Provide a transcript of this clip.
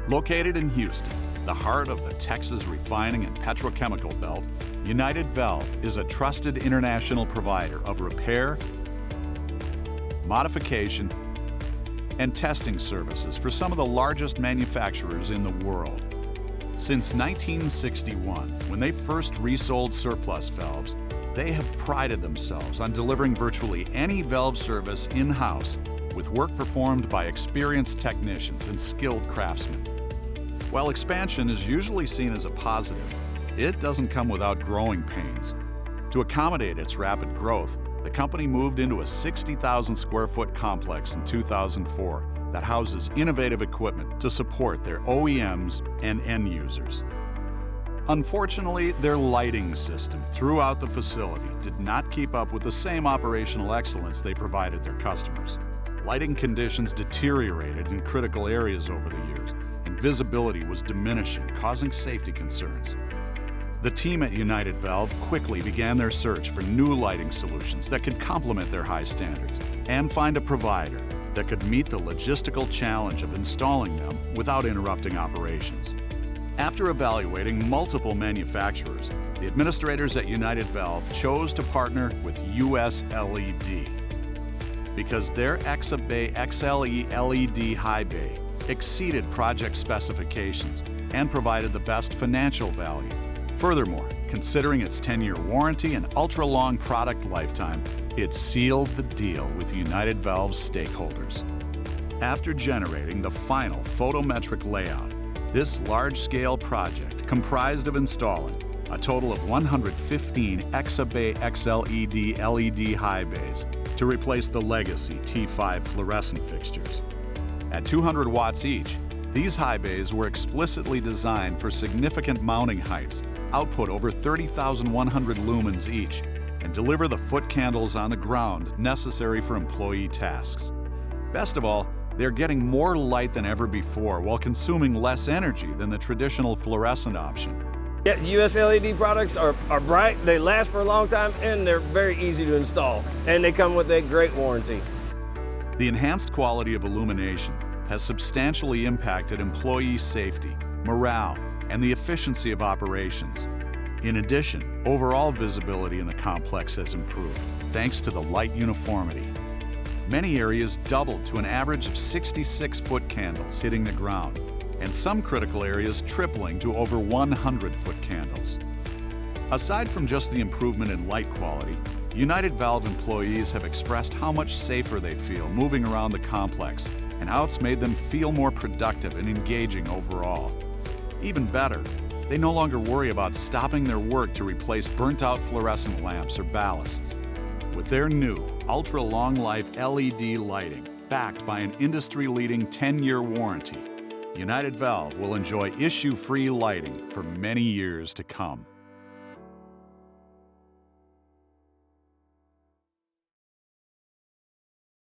Located in Houston, the heart of the Texas refining and petrochemical belt, United Valve is a trusted international provider of repair, modification, and testing services for some of the largest manufacturers in the world. Since 1961, when they first resold surplus valves, they have prided themselves on delivering virtually any valve service in-house with work performed by experienced technicians and skilled craftsmen. While expansion is usually seen as a positive, it doesn't come without growing pains. To accommodate its rapid growth, the company moved into a 60,000 square foot complex in 2004 that houses innovative equipment to support their OEMs and end users. Unfortunately, their lighting system throughout the facility did not keep up with the same operational excellence they provided their customers. Lighting conditions deteriorated in critical areas over the years, and visibility was diminishing, causing safety concerns. The team at United Valve quickly began their search for new lighting solutions that could complement their high standards and find a provider that could meet the logistical challenge of installing them without interrupting operations. After evaluating multiple manufacturers, the administrators at United Valve chose to partner with US LED because their EXSABAY XLE LED high bay exceeded project specifications and provided the best financial value. Furthermore, considering its 10-year warranty and ultra-long product lifetime, it sealed the deal with United Valve's stakeholders. After generating the final photometric layout, this large-scale project comprised of installing a total of 115 EXSABAY XLED LED high bays to replace the legacy T5 fluorescent fixtures. At 200 watts each, these high bays were explicitly designed for significant mounting heights, output over 30,100 lumens each, and deliver the foot candles on the ground necessary for employee tasks. Best of all, they're getting more light than ever before while consuming less energy than the traditional fluorescent option. Yeah, US LED products are bright, they last for a long time, and they're very easy to install. And they come with a great warranty. The enhanced quality of illumination has substantially impacted employee safety, morale, and the efficiency of operations. In addition, overall visibility in the complex has improved, thanks to the light uniformity. Many areas doubled to an average of 66 foot candles hitting the ground, and some critical areas tripling to over 100 foot candles. Aside from just the improvement in light quality, United Valve employees have expressed how much safer they feel moving around the complex and how it's made them feel more productive and engaging overall. Even better, they no longer worry about stopping their work to replace burnt-out fluorescent lamps or ballasts. With their new ultra-long life LED lighting, backed by an industry-leading 10-year warranty, United Valve will enjoy issue-free lighting for many years to come.